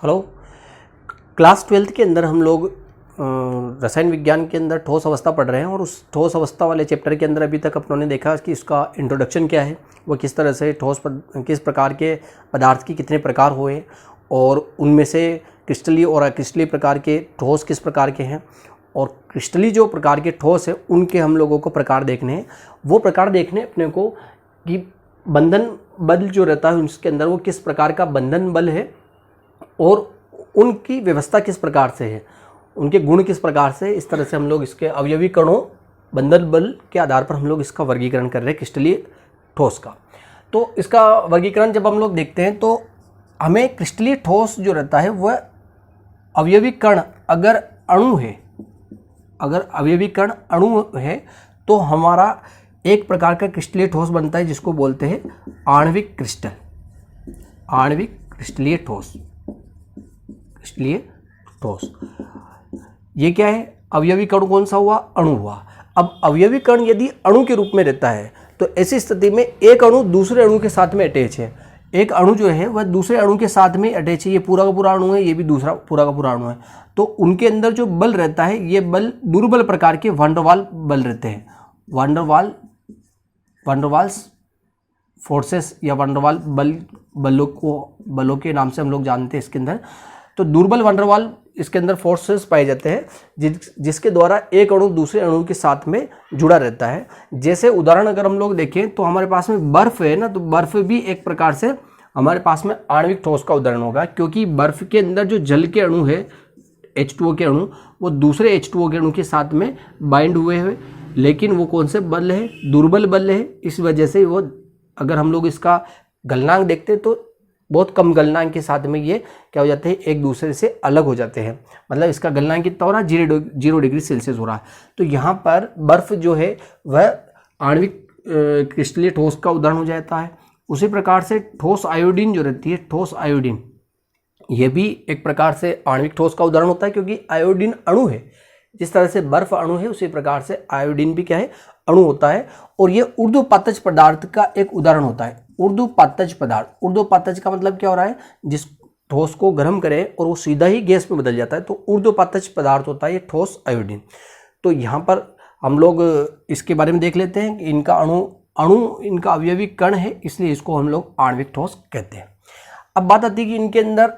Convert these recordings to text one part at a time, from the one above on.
Hello. Class 12th के अंदर हम लोग रसायन विज्ञान के अंदर ठोस अवस्था पढ़ रहे हैं और उस ठोस अवस्था वाले चैप्टर के अंदर अभी तक अपनों ने देखा कि इसका इंट्रोडक्शन क्या है, वो किस तरह से किस प्रकार के पदार्थ की कितने प्रकार हुए और उनमें से क्रिस्टलीय और अक्रिस्टलीय प्रकार के ठोस किस प्रकार के हैं और क्रिस्टलीय जो प्रकार के ठोस है उनके हम लोगों को प्रकार देखने हैं। वो प्रकार देखने अपने को कि बंधन बल जो रहता है उसके अंदर वो किस प्रकार का बंधन बल है और उनकी व्यवस्था किस प्रकार से है, उनके गुण किस प्रकार से। इस तरह से हम लोग इसके अवयवी कणों बंधन बल के आधार पर हम लोग इसका वर्गीकरण कर रहे हैं क्रिस्टलीय ठोस का। तो इसका वर्गीकरण जब हम लोग देखते हैं तो हमें क्रिस्टलीय ठोस जो रहता है वह अवयवी कण अगर अणु है, अगर अवयवी कण अणु है तो हमारा एक प्रकार का क्रिस्टलीय ठोस बनता है जिसको बोलते हैं आणविक क्रिस्टल, आणविक क्रिस्टलीय ठोस, क्रिस्टलीय ठोस। ये क्या है? अवयवी कण कौन सा हुआ? अणु हुआ। अब अवयवी कण यदि अणु के रूप में रहता है तो ऐसी स्थिति में एक अणु दूसरे अणु के साथ में अटैच है, एक अणु जो है वह दूसरे अणु के साथ में अटैच है। ये पूरा का पूरा अणु है, ये भी दूसरा पूरा का पूरा अणु है। तो उनके अंदर जो बल रहता है ये बल दुर्बल प्रकार के वांडरवाल बल रहते हैं। वांडरवाल्स फोर्सेस या वांडरवाल बलों के नाम से हम लोग जानते हैं इसके अंदर। तो दुर्बल वांडरवाल इसके अंदर फोर्सेस पाए जाते हैं जिसके द्वारा एक अणु दूसरे अणु के साथ में जुड़ा रहता है। जैसे उदाहरण अगर हम लोग देखें तो हमारे पास में बर्फ है ना, तो बर्फ भी एक प्रकार से हमारे पास में आणविक ठोस का उदाहरण होगा, क्योंकि बर्फ के अंदर जो जल के अणु है H2O के अणु वो दूसरे H2O के अणु के साथ में बाइंड हुए हैं, लेकिन वो कौन से बल है? दुर्बल बल है। इस वजह से वो अगर हम लोग इसका गलनांक देखते हैं तो बहुत कम गलनांक के साथ में ये क्या हो जाते हैं? एक दूसरे से अलग हो जाते हैं। मतलब इसका गलनांक कितना हो रहा है? 0 डिग्री सेल्सियस हो रहा है। तो यहाँ पर बर्फ जो है वह आणविक क्रिस्टलीय ठोस का उदाहरण हो जाता है। उसी प्रकार से ठोस आयोडीन जो रहती है, ठोस आयोडीन, ये भी एक प्रकार से आणविक ठोस का उदाहरण होता है, क्योंकि आयोडीन अणु है। जिस तरह से बर्फ अणु है उसी प्रकार से आयोडीन भी क्या है? अणु होता है। और ये ऊर्ध्वपातज पदार्थ का एक उदाहरण होता है। ऊर्ध्वपातज पदार्थ, ऊर्ध्वपातज का मतलब क्या हो रहा है? जिस ठोस को गर्म करे और वो सीधा ही गैस में बदल जाता है, तो ऊर्ध्वपातज पदार्थ होता है ये ठोस आयोडीन। तो यहाँ पर हम लोग इसके बारे में देख लेते हैं कि इनका अणु इनका अवयवी कण है, इसलिए इसको हम लोग आणविक ठोस कहते हैं। अब बात आती है कि इनके अंदर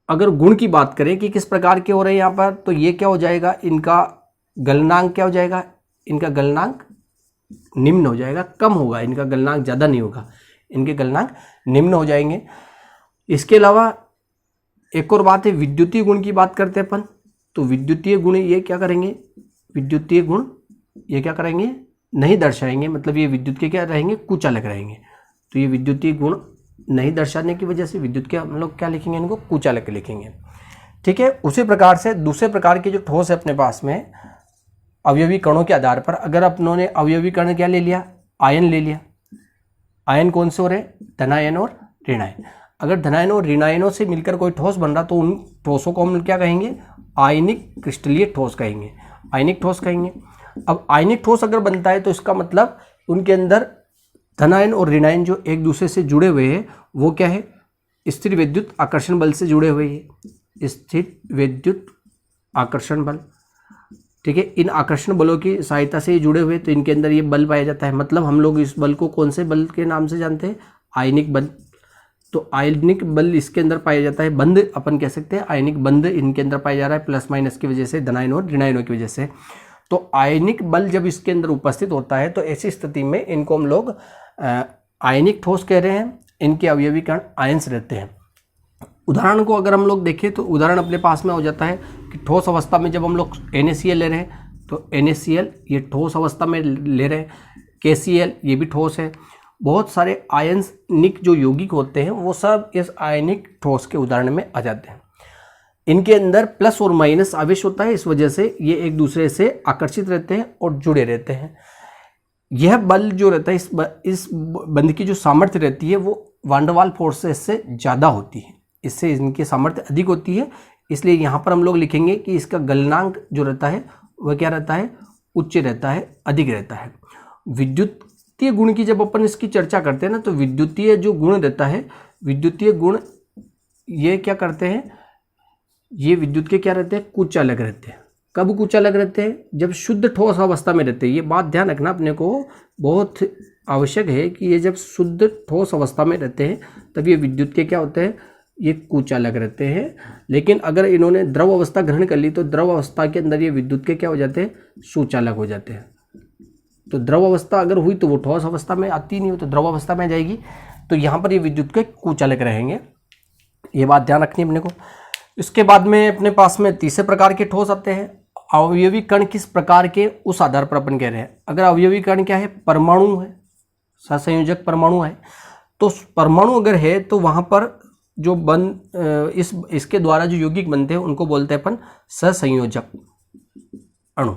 अगर गुण की बात करें कि किस प्रकार के हो रहे हैं यहाँ पर, तो ये क्या हो जाएगा? इनका गलनांक क्या हो जाएगा? इनका गलनांक निम्न हो जाएगा, कम होगा। इनका गलनांक ज़्यादा नहीं होगा, इनके गलनांक निम्न हो जाएंगे। इसके अलावा एक और बात है, विद्युतीय गुण की बात करते हैं अपन। तो विद्युतीय गुण ये क्या करेंगे? विद्युतीय गुण ये क्या करेंगे? नहीं दर्शाएंगे। मतलब ये विद्युत के क्या रहेंगे? कुचालक रहेंगे। तो ये विद्युतीय गुण नहीं दर्शाने की वजह से विद्युत के हम लोग क्या लिखेंगे? इनको कुचालक लिखेंगे। ठीक है। उसी प्रकार से दूसरे प्रकार के जो ठोस है अपने पास में अवयवी कणों के आधार पर, अगर अपनों ने अवयवी कण क्या ले लिया? आयन ले लिया। आयन कौन से हो रहे? धनायन और ऋणायन। अगर धनायन और ऋणायनों से मिलकर कोई ठोस बन रहा तो उन ठोसों को हम क्या कहेंगे? आयनिक क्रिस्टलीय ठोस कहेंगे, आयनिक ठोस कहेंगे। अब आयनिक ठोस अगर बनता है तो इसका मतलब उनके अंदर धनायन और ऋणायन जो एक दूसरे से जुड़े हुए हैं वो क्या है? स्थिर विद्युत आकर्षण बल से जुड़े हुए हैं, स्थिर विद्युत आकर्षण बल। ठीक है। इन आकर्षण बलों की सहायता से ये जुड़े हुए, तो इनके अंदर ये बल पाया जाता है। मतलब हम लोग इस बल को कौन से बल के नाम से जानते हैं? आयनिक बल। तो आयनिक बल इसके अंदर पाया जाता है। बंध अपन कह सकते हैं, आयनिक बंध इनके अंदर पाया जा रहा है, प्लस माइनस की वजह से, धनायन और ऋणायनों की वजह से। तो आयनिक बल जब इसके अंदर उपस्थित होता है तो ऐसी स्थिति में इनको हम लोग आयनिक ठोस कह रहे हैं। इनके अवयवी कण आयंस रहते हैं। उदाहरण को अगर हम लोग देखें तो उदाहरण अपने पास में हो जाता है कि ठोस अवस्था में जब हम लोग NaCl ले रहे हैं तो NaCl ये ठोस अवस्था में ले रहे हैं, KCl ये भी ठोस है। बहुत सारे आयनिक जो यौगिक होते हैं वो सब इस आयनिक ठोस के उदाहरण में आ जाते हैं। इनके अंदर प्लस और माइनस आवेश होता है, इस वजह से ये एक दूसरे से आकर्षित रहते हैं और जुड़े रहते हैं। यह बल जो रहता है, इस बंध की जो सामर्थ्य रहती है वो वांडरवाल फोर्सेस से ज़्यादा होती है, इससे इनकी सामर्थ्य अधिक होती है। इसलिए यहाँ पर हम लोग लिखेंगे कि इसका गलनांक जो रहता है वह क्या रहता है? उच्च रहता है, अधिक रहता है। विद्युतीय गुण की जब अपन इसकी चर्चा करते हैं ना, तो विद्युतीय जो गुण रहता है, विद्युतीय गुण ये क्या करते हैं, ये विद्युत के क्या रहते हैं, कुचालक रहते हैं। कब कुचालक रहते हैं, जब शुद्ध ठोस अवस्था में रहते हैं। ये बात ध्यान रखना अपने को, बहुत आवश्यक है कि ये जब शुद्ध ठोस अवस्था में रहते हैं तब ये विद्युत के क्या होते हैं, ये कुचालक रहते हैं। लेकिन अगर इन्होंने द्रव अवस्था ग्रहण कर ली तो द्रव अवस्था के अंदर ये विद्युत के क्या हो जाते हैं, सुचालक हो जाते हैं। तो द्रव अवस्था अगर हुई तो वो ठोस अवस्था में आती नहीं हो, तो द्रव अवस्था में जाएगी, तो यहाँ पर ये विद्युत के कुचालक रहेंगे। ये बात ध्यान रखनी है अपने को। इसके बाद में अपने पास में तीसरे प्रकार के ठोस आते हैं। अवयवी कण किस प्रकार के, उस आधार पर अपन कह रहे हैं। अगर अवयवी कण क्या है, परमाणु है, सहसंयोजक परमाणु है, तो परमाणु अगर है तो वहाँ पर जो इसके द्वारा जो यौगिक बनते हैं उनको बोलते हैं अपन सहसंयोजक अणु।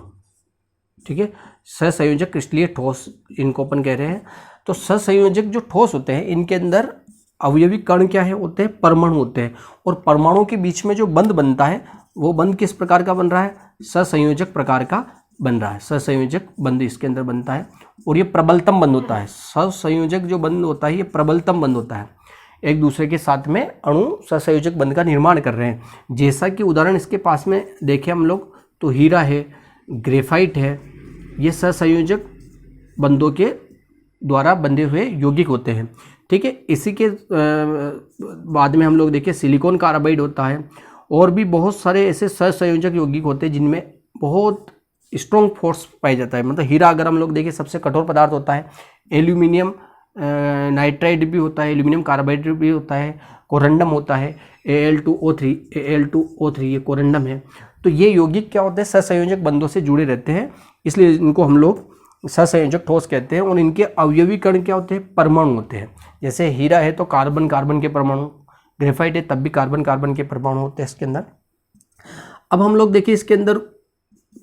ठीक है, सहसंयोजक इसलिए ठोस इनको अपन कह रहे हैं। तो सहसंयोजक जो ठोस होते हैं इनके अंदर अवयवी कण क्या है, होते हैं परमाणु होते हैं। और परमाणु के बीच में जो बंध बनता है वो बंध किस प्रकार का बन रहा है, सहसंयोजक प्रकार का बन रहा है। सहसंयोजक बंध इसके अंदर बनता है और ये प्रबलतम बंध होता है। सहसंयोजक जो बंध होता है ये प्रबलतम बंध होता है। एक दूसरे के साथ में अणु सहसंयोजक बंध का निर्माण कर रहे हैं। जैसा कि उदाहरण इसके पास में देखें हम लोग, तो हीरा है, ग्रेफाइट है, ये सहसंयोजक बंधों के द्वारा बंधे हुए यौगिक होते हैं। ठीक है, इसी के बाद में हम लोग देखें सिलिकॉन कार्बाइड होता है, और भी बहुत सारे ऐसे सहसंयोजक यौगिक होते हैं जिनमें बहुत स्ट्रॉन्ग फोर्स पाया जाता है। मतलब हीरा अगर हम लोग देखें सबसे कठोर पदार्थ होता है। एल्यूमिनियम नाइट्राइड भी होता है, एल्यूमिनियम कार्बाइड भी होता है, कोरंडम होता है, Al2O3 ये कोरंडम है। तो ये यौगिक क्या होते हैं, सहसंयोजक बंधों से जुड़े रहते हैं, इसलिए इनको हम लोग सहसंयोजक ठोस कहते हैं। और इनके अवयवी कण क्या होते हैं, परमाणु होते हैं। जैसे हीरा है तो कार्बन कार्बन के परमाणु, ग्रेफाइट है तब भी कार्बन कार्बन के परमाणु होते हैं इसके अंदर। अब हम लोग देखिए इसके अंदर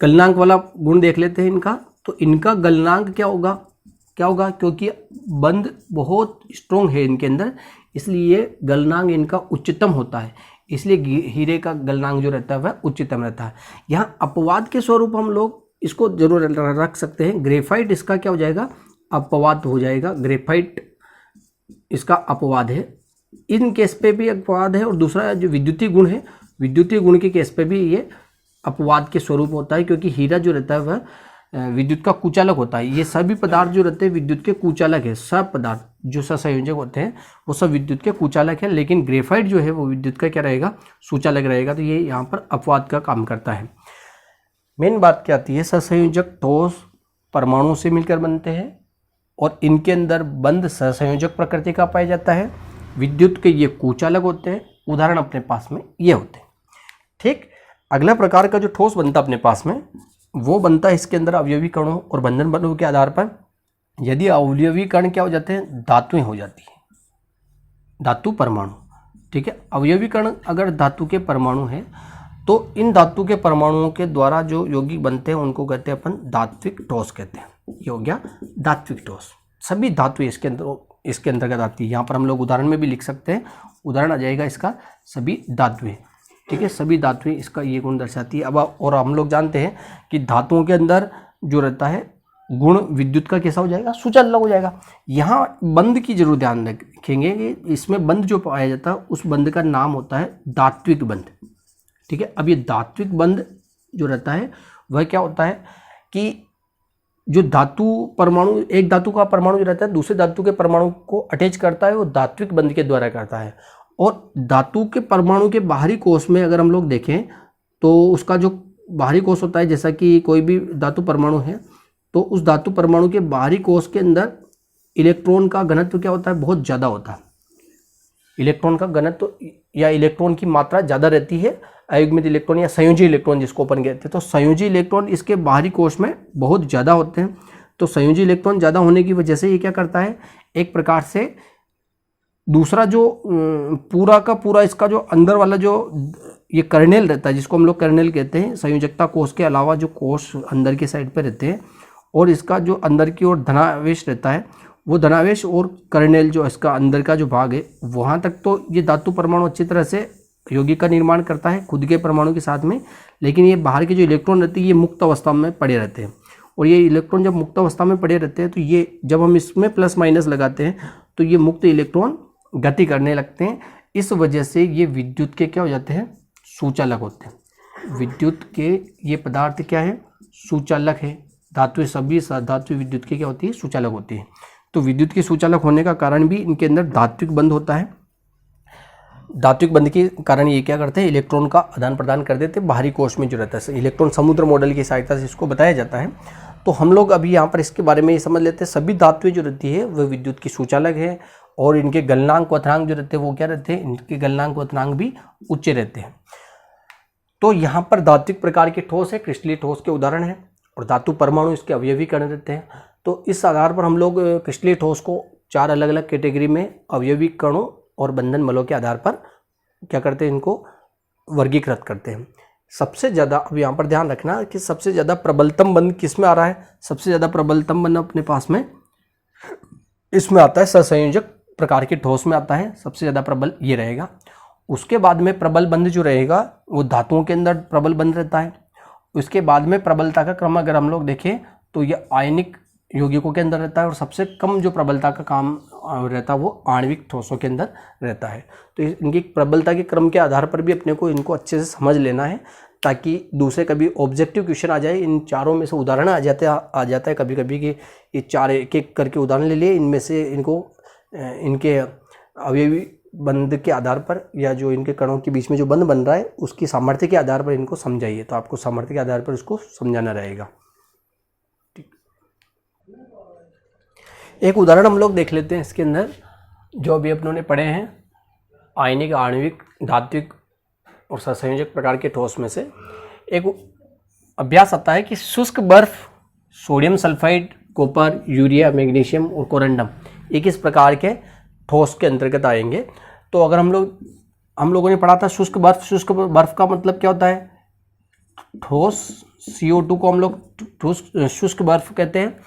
गलनांक वाला गुण देख लेते हैं इनका। तो इनका गलनांक क्या होगा, क्योंकि बंध बहुत स्ट्रॉन्ग है इनके अंदर, इसलिए गलनांक इनका उच्चतम होता है। इसलिए हीरे का गलनांक जो रहता है वह उच्चतम रहता है। यहाँ अपवाद के स्वरूप हम लोग इसको जरूर रख सकते हैं। ग्रेफाइट इसका क्या हो जाएगा, अपवाद हो जाएगा। ग्रेफाइट इसका अपवाद है, इन केस पे भी अपवाद है। और दूसरा जो विद्युतीय गुण है, विद्युतीय गुण के केस पे भी ये अपवाद के स्वरूप होता है, क्योंकि हीरा जो रहता है वह विद्युत का कुचालक होता है। ये सभी पदार्थ जो रहते हैं विद्युत के कुचालक है। सब पदार्थ जो सहसंयोजक होते हैं वो सब विद्युत के कुचालक है, लेकिन ग्रेफाइट जो है वो विद्युत का क्या रहेगा, सुचालक रहेगा। तो ये यहाँ पर अपवाद का काम करता है। मेन बात क्या आती है, सहसंयोजक ठोस परमाणु से मिलकर बनते हैं और इनके अंदर बंध सहसंयोजक प्रकृति का पाया जाता है। विद्युत के ये कुचालक होते हैं। उदाहरण अपने पास में ये होते हैं। ठीक, अगला प्रकार का जो ठोस बनता है अपने पास में वो बनता है इसके अंदर अवयवी कणों और बंधन बलों के आधार पर। यदि अवयवी कण क्या हो जाते हैं, धातुएं हो जाती हैं, धातु परमाणु। ठीक है, अवयवी कण अगर धातु के परमाणु हैं तो इन धातु के परमाणुओं के द्वारा जो यौगिक बनते हैं उनको कहते हैं अपन धात्विक ठोस कहते हैं। ये हो गया धात्विक ठोस। सभी धातुएं इसके अंतर्गत आती है। यहाँ पर हम लोग उदाहरण में भी लिख सकते हैं, उदाहरण आ जाएगा इसका सभी धातुएं। ठीक है, सभी धातुएं इसका ये गुण दर्शाती है। अब और हम लोग जानते हैं कि धातुओं के अंदर जो रहता है गुण विद्युत का कैसा हो जाएगा, सुचालक हो जाएगा। यहाँ बंध की जरूर ध्यान रखेंगे कि इसमें बंध जो पाया जाता है उस बंध का नाम होता है धात्विक बंध। ठीक है, अब ये धात्विक बंध जो रहता है वह क्या होता है कि जो धातु परमाणु, एक धातु का परमाणु जो रहता है दूसरे धातु के परमाणु को अटैच करता है वो धात्विक बंध के द्वारा करता है। और धातु के परमाणु के बाहरी कोश में अगर हम लोग देखें तो उसका जो बाहरी कोश होता है, जैसा कि कोई भी धातु परमाणु है तो उस धातु परमाणु के बाहरी कोश के अंदर इलेक्ट्रॉन का घनत्व क्या होता है, बहुत ज़्यादा होता है। इलेक्ट्रॉन का घनत्व या इलेक्ट्रॉन की मात्रा ज़्यादा रहती है। अयुग्मित इलेक्ट्रॉन या संयोजी इलेक्ट्रॉन जिसको अपन कहते हैं, तो संयोजी इलेक्ट्रॉन इसके बाहरी कोश में बहुत ज़्यादा होते हैं। तो संयोजी इलेक्ट्रॉन ज़्यादा होने की वजह से ये क्या करता है, एक प्रकार से दूसरा जो पूरा का पूरा इसका जो अंदर वाला जो ये कर्नेल रहता है जिसको हम लोग कर्नेल कहते हैं, संयोजकता कोश के अलावा जो कोश अंदर के साइड पे रहते हैं और इसका जो अंदर की ओर धनावेश रहता है वो धनावेश और कर्नेल जो इसका अंदर का जो भाग है वहाँ तक तो ये धातु परमाणु अच्छी तरह से यौगिक का निर्माण करता है खुद के परमाणु के साथ में। लेकिन ये बाहर के जो इलेक्ट्रॉन रहते हैं ये मुक्त अवस्था में पड़े रहते हैं और ये इलेक्ट्रॉन जब मुक्त अवस्था में पड़े रहते हैं तो ये जब हम इसमें प्लस माइनस लगाते हैं तो ये मुक्त इलेक्ट्रॉन गति करने लगते हैं। इस वजह से ये विद्युत के क्या हो जाते हैं, सुचालक होते हैं। विद्युत के ये पदार्थ क्या है, सुचालक है। धातु सभी धातु विद्युत के क्या होती है, सुचालक होती है। तो विद्युत के सुचालक होने का कारण भी इनके अंदर धात्विक बंध होता है। धात्विक बंध के कारण ये क्या करते हैं, इलेक्ट्रॉन का आदान प्रदान कर देते हैं बाहरी कोश में जो रहता है। इलेक्ट्रॉन समुद्र मॉडल की सहायता से इसको बताया जाता है। तो हम लोग अभी यहाँ पर इसके बारे में ये समझ लेते हैं, सभी धातुएं जो रहती है वह विद्युत की सुचालक है और इनके गलनांक क्वथनांक जो रहते हैं वो क्या रहते हैं, इनके गलनांक क्वथनांक भी उच्च रहते हैं। तो यहाँ पर धात्विक प्रकार के ठोस है, क्रिस्टलीय ठोस के उदाहरण है, और धातु परमाणु इसके अवयवी कण रहते हैं। तो इस आधार पर हम लोग क्रिस्टलीय ठोस को 4 अलग अलग कैटेगरी में अवयवी कणों और बंधन बलों के आधार पर क्या करते हैं, इनको वर्गीकृत करते हैं। सबसे ज़्यादा अब यहाँ पर ध्यान रखना कि सबसे ज़्यादा प्रबलतम बंध किस में आ रहा है, सबसे ज़्यादा प्रबलतम बंध अपने पास में इसमें आता है, सहसंयोजक प्रकार के ठोस में आता है, सबसे ज़्यादा प्रबल ये रहेगा। उसके बाद में प्रबल बंध जो रहेगा वो धातुओं के अंदर प्रबल बंध रहता है। उसके बाद में प्रबलता का क्रम अगर हम लोग देखें तो ये आयनिक यौगिकों के अंदर रहता है, और सबसे कम जो प्रबलता का काम रहता है वो आणविक ठोसों के अंदर रहता है। तो इनकी प्रबलता के क्रम के आधार पर भी अपने को इनको अच्छे से समझ लेना है, ताकि दूसरे कभी ऑब्जेक्टिव क्वेश्चन आ जाए। इन चारों में से उदाहरण आ जाता है कभी कभी कि ये 4 एक एक करके उदाहरण ले लिए, इनमें से इनको इनके अवयवी बंध के आधार पर या जो इनके कणों के बीच में जो बंध बन रहा है उसकी सामर्थ्य के आधार पर इनको समझाइए। तो आपको सामर्थ्य के आधार पर इसको समझाना रहेगा। एक उदाहरण हम लोग देख लेते हैं इसके अंदर, जो अभी अपनों ने पढ़े हैं आयनिक, आणविक, धात्विक और सहसंयोजक प्रकार के ठोस में से एक अभ्यास आता है कि शुष्क बर्फ, sodium sulphide, copper, urea, magnesium और कोरंडम ये किस प्रकार के ठोस के अंतर्गत आएंगे। तो अगर हम लोगों ने पढ़ा था शुष्क बर्फ। शुष्क बर्फ का मतलब क्या होता है, ठोस CO2 को हम लोग शुष्क बर्फ कहते हैं।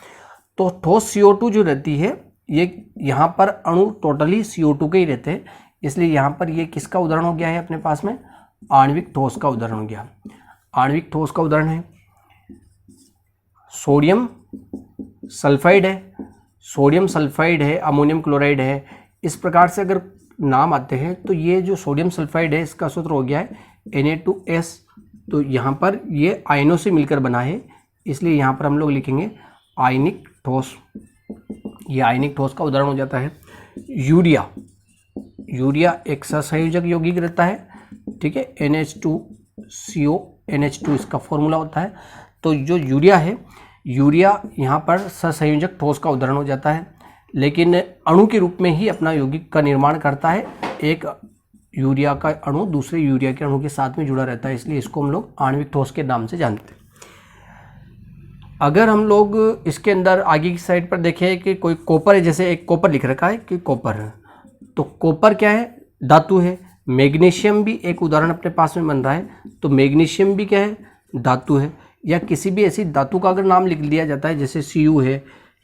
तो ठोस CO2 जो रहती है ये यहाँ पर अणु टोटली CO2 के ही रहते हैं, इसलिए यहाँ पर ये किसका उदाहरण हो गया है अपने पास में, आणविक ठोस का उदाहरण हो गया। आणविक ठोस का उदाहरण है सोडियम सल्फाइड है, सोडियम सल्फाइड है, अमोनियम क्लोराइड है। इस प्रकार से अगर नाम आते हैं तो ये जो सोडियम सल्फाइड है इसका सूत्र हो गया है Na2S। तो यहाँ पर ये आयनों से मिलकर बना है, इसलिए यहाँ पर हम लोग लिखेंगे आयनिक ठोस। ये आयनिक ठोस का उदाहरण हो जाता है। यूरिया एक सहसंयोजक यौगिक रहता है, ठीक है, NH2CO NH2 इसका फॉर्मूला होता है। तो जो यूरिया है, यूरिया यहाँ पर सहसंयोजक ठोस का उदाहरण हो जाता है, लेकिन अणु के रूप में ही अपना यौगिक का निर्माण करता है। एक यूरिया का अणु दूसरे यूरिया के अणु के साथ में जुड़ा रहता है, इसलिए इसको हम लोग आणविक ठोस के नाम से जानते हैं। अगर हम लोग इसके अंदर आगे की साइड पर देखें कि कोई कॉपर है, जैसे एक कॉपर लिख रखा है कि कॉपर है, तो कॉपर क्या है, धातु है। मैग्नीशियम भी एक उदाहरण अपने पास में बन रहा है, तो मैग्नीशियम भी क्या है, धातु है। या किसी भी ऐसी धातु का अगर नाम लिख दिया जाता है, जैसे Cu है,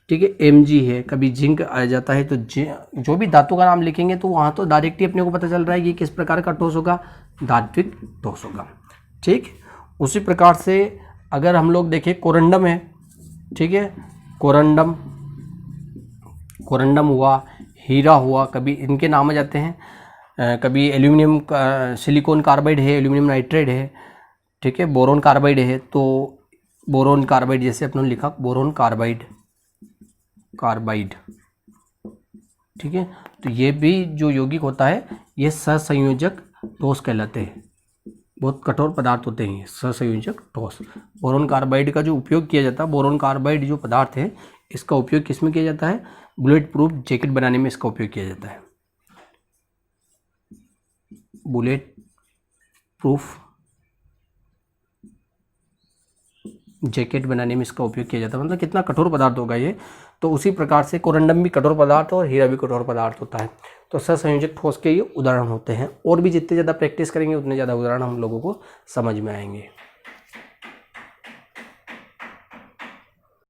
ठीक है, Mg है, कभी जिंक आ जाता है, तो जो भी धातु का नाम लिखेंगे तो वहाँ तो डायरेक्ट ही अपने को पता चल रहा है कि किस प्रकार का ठोस होगा, धात्विक ठोस होगा। ठीक, उसी प्रकार से अगर हम लोग देखें कोरंडम है, ठीक है, कोरंडम हुआ, हीरा हुआ, कभी इनके नाम आ जाते हैं। कभी एल्यूमिनियम सिलिकॉन कार्बाइड है, एल्यूमिनियम नाइट्रेट है, ठीक है, बोरोन कार्बाइड है। तो बोरोन कार्बाइड जैसे अपने लिखा बोरोन कार्बाइड, ठीक है, तो ये भी जो यौगिक होता है ये सहसंयोजक ठोस कहलाते हैं। बहुत कठोर पदार्थ होते हैं सहसंयोजक ठोस। बोरोन कार्बाइड का जो उपयोग किया जाता है, बोरोन कार्बाइड जो पदार्थ है इसका उपयोग किस में किया जाता है, बुलेट प्रूफ जैकेट बनाने में इसका उपयोग किया जाता है। बुलेट प्रूफ जैकेट बनाने में इसका उपयोग किया जाता है। मतलब कितना कठोर पदार्थ होगा ये। तो उसी प्रकार से कोरंडम भी कठोर पदार्थ और हीरा भी कठोर पदार्थ होता है। तो सहसंयोजक ठोस के ये उदाहरण होते हैं। और भी जितने ज़्यादा प्रैक्टिस करेंगे उतने ज़्यादा उदाहरण हम लोगों को समझ में आएंगे।